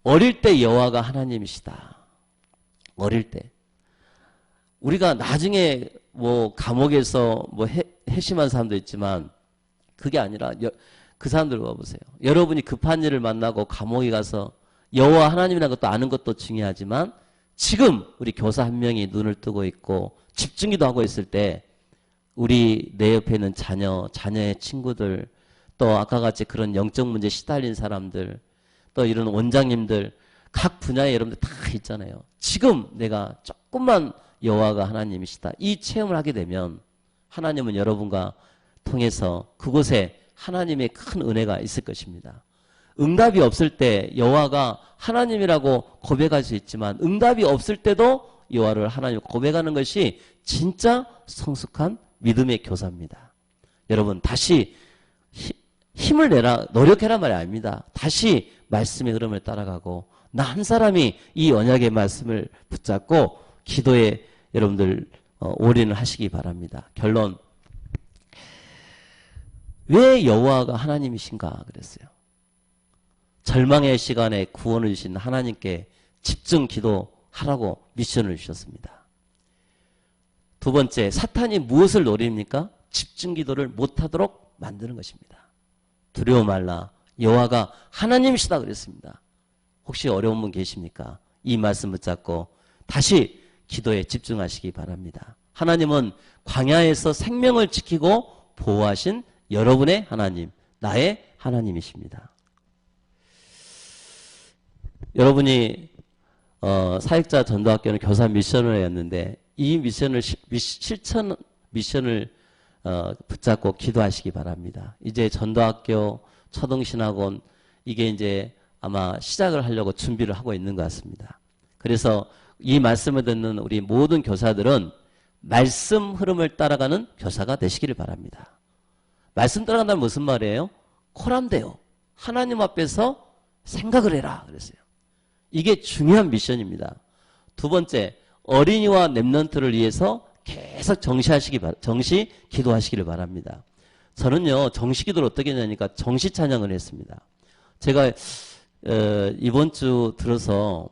어릴 때 여호와가 하나님이시다. 어릴 때. 우리가 나중에 뭐 감옥에서 뭐 회심한 사람도 있지만 그게 아니라 그 사람들 봐보세요. 여러분이 급한 일을 만나고 감옥에 가서 여호와 하나님이라는 것도 아는 것도 중요하지만 지금 우리 교사 한 명이 눈을 뜨고 있고 집중기도 하고 있을 때 우리 내 옆에 있는 자녀의 친구들 또 아까 같이 그런 영적 문제에 시달린 사람들 또 이런 원장님들 각 분야에 여러분들 다 있잖아요. 지금 내가 조금만 여호와가 하나님이시다. 이 체험을 하게 되면 하나님은 여러분과 통해서 그곳에 하나님의 큰 은혜가 있을 것입니다. 응답이 없을 때 여호와가 하나님이라고 고백할 수 있지만 응답이 없을 때도 여호와를 하나님 고백하는 것이 진짜 성숙한 믿음의 교사입니다. 여러분 다시 힘을 내라 노력해라 말이 아닙니다. 다시 말씀의 흐름을 따라가고 나 한 사람이 이 언약의 말씀을 붙잡고 기도에 여러분들 올인을 하시기 바랍니다. 결론 왜 여호와가 하나님이신가 그랬어요. 절망의 시간에 구원을 주신 하나님께 집중 기도하라고 미션을 주셨습니다. 두 번째, 사탄이 무엇을 노립니까? 집중 기도를 못하도록 만드는 것입니다. 두려워 말라. 여호와가 하나님이시다 그랬습니다. 혹시 어려운 분 계십니까? 이 말씀 붙잡고 다시 기도에 집중하시기 바랍니다. 하나님은 광야에서 생명을 지키고 보호하신 여러분의 하나님, 나의 하나님이십니다. 여러분이 사역자 전도학교는 교사 미션을 했는데 이 미션을 실천 미션을 붙잡고 기도하시기 바랍니다. 이제 전도학교, 초등신학원 이게 이제 아마 시작을 하려고 준비를 하고 있는 것 같습니다. 그래서 이 말씀을 듣는 우리 모든 교사들은 말씀 흐름을 따라가는 교사가 되시기를 바랍니다. 말씀 따라간다는 무슨 말이에요? 코람데요. 하나님 앞에서 생각을 해라 그랬어요. 이게 중요한 미션입니다. 두 번째, 어린이와 렘넌트를 위해서 계속 정시 기도하시기를 바랍니다. 저는요, 정식기도를 어떻게 했냐니까 정시 찬양을 했습니다. 제가 이번 주 들어서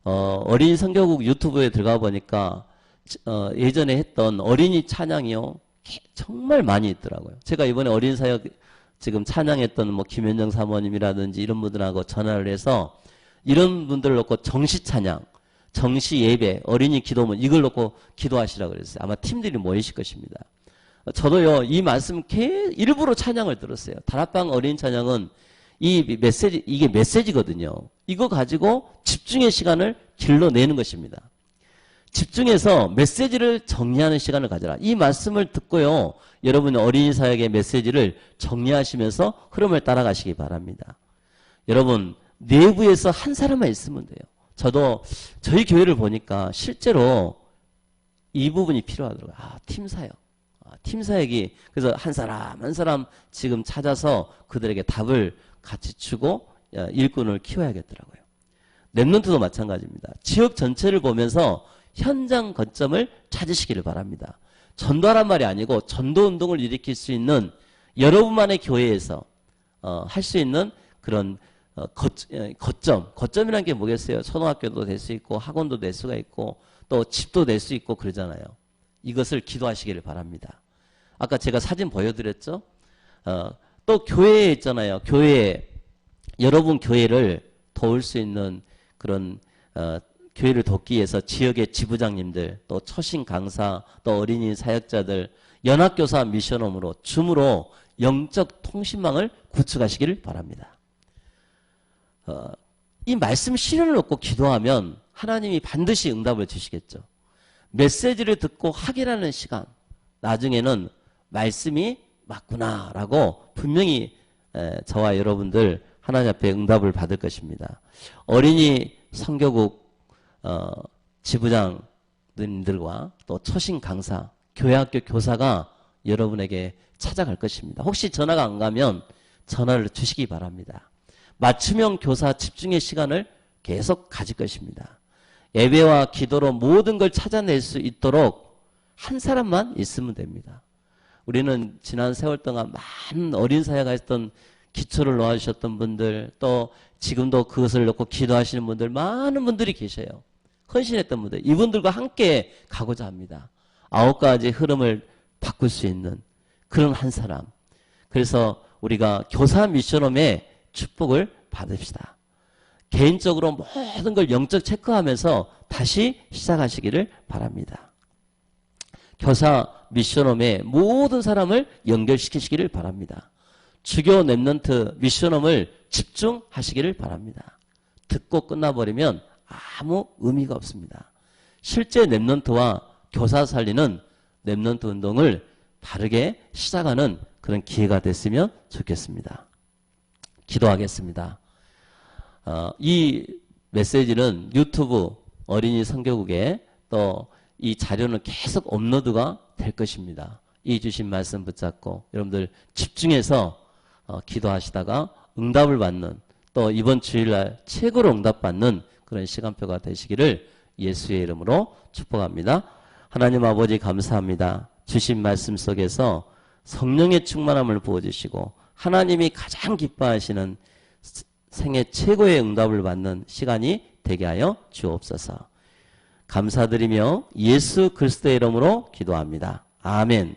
어린이 성교국 유튜브에 들어가 보니까 예전에 했던 어린이 찬양이요, 정말 많이 있더라고요. 제가 이번에 어린이 사역 지금 찬양했던 뭐 김현정 사모님이라든지 이런 분들하고 전화를 해서 이런 분들을 놓고 정시 찬양, 정시 예배, 어린이 기도문 이걸 놓고 기도하시라고 그랬어요. 아마 팀들이 모이실 것입니다. 저도요, 이 말씀 일부러 찬양을 들었어요. 다락방 어린이 찬양은 이 메시지, 이게 메시지거든요. 이거 가지고 집중의 시간을 길러내는 것입니다. 집중해서 메시지를 정리하는 시간을 가져라. 이 말씀을 듣고요, 여러분 어린이 사역의 메시지를 정리하시면서 흐름을 따라가시기 바랍니다. 여러분, 내부에서 한 사람만 있으면 돼요. 저도 저희 교회를 보니까 실제로 이 부분이 필요하더라고요. 팀 사역. 팀 사역이, 그래서 한 사람 한 사람 지금 찾아서 그들에게 답을 같이 주고 일꾼을 키워야겠더라고요. 랩런트도 마찬가지입니다. 지역 전체를 보면서 현장 거점을 찾으시기를 바랍니다. 전도하란 말이 아니고 전도 운동을 일으킬 수 있는 여러분만의 교회에서 할 수 있는 그런 거점이라는 게 뭐겠어요? 초등학교도 될 수 있고 학원도 될 수가 있고 또 집도 될 수 있고 그러잖아요. 이것을 기도하시기를 바랍니다. 아까 제가 사진 보여드렸죠? 또 교회에 있잖아요. 교회에, 여러분 교회를 도울 수 있는 그런 교회를 돕기 위해서 지역의 지부장님들, 또 초신 강사, 또 어린이 사역자들, 연합교사 미션홈으로 줌으로 영적 통신망을 구축하시기를 바랍니다. 이 말씀 실현을 놓고 기도하면 하나님이 반드시 응답을 주시겠죠. 메시지를 듣고 확인하는 시간, 나중에는 말씀이 맞구나라고 분명히 저와 여러분들 하나님 앞에 응답을 받을 것입니다. 어린이 성교국 지부장님들과 또 초신 강사, 교회학교 교사가 여러분에게 찾아갈 것입니다. 혹시 전화가 안 가면 전화를 주시기 바랍니다. 맞춤형 교사 집중의 시간을 계속 가질 것입니다. 예배와 기도로 모든 걸 찾아낼 수 있도록 한 사람만 있으면 됩니다. 우리는 지난 세월 동안 많은 어린 사회가 했던 기초를 놓아주셨던 분들, 또 지금도 그것을 놓고 기도하시는 분들, 많은 분들이 계셔요. 헌신했던 분들, 이분들과 함께 가고자 합니다. 9가지 흐름을 바꿀 수 있는 그런 한 사람. 그래서 우리가 교사 미션홈의 축복을 받읍시다. 개인적으로 모든 걸 영적 체크하면서 다시 시작하시기를 바랍니다. 교사 미션홈에 모든 사람을 연결시키시기를 바랍니다. 주교 랩런트 미션홈을 집중하시기를 바랍니다. 듣고 끝나버리면 아무 의미가 없습니다. 실제 랩런트와 교사 살리는 랩런트 운동을 바르게 시작하는 그런 기회가 됐으면 좋겠습니다. 기도하겠습니다. 이 메시지는 유튜브 어린이 성교국에 또 이 자료는 계속 업로드가 될 것입니다. 이 주신 말씀 붙잡고 여러분들 집중해서 기도하시다가 응답을 받는, 또 이번 주일날 최고로 응답받는 그런 시간표가 되시기를 예수의 이름으로 축복합니다. 하나님 아버지 감사합니다. 주신 말씀 속에서 성령의 충만함을 부어주시고 하나님이 가장 기뻐하시는 생애 최고의 응답을 받는 시간이 되게 하여 주옵소서. 감사드리며 예수 그리스도의 이름으로 기도합니다. 아멘.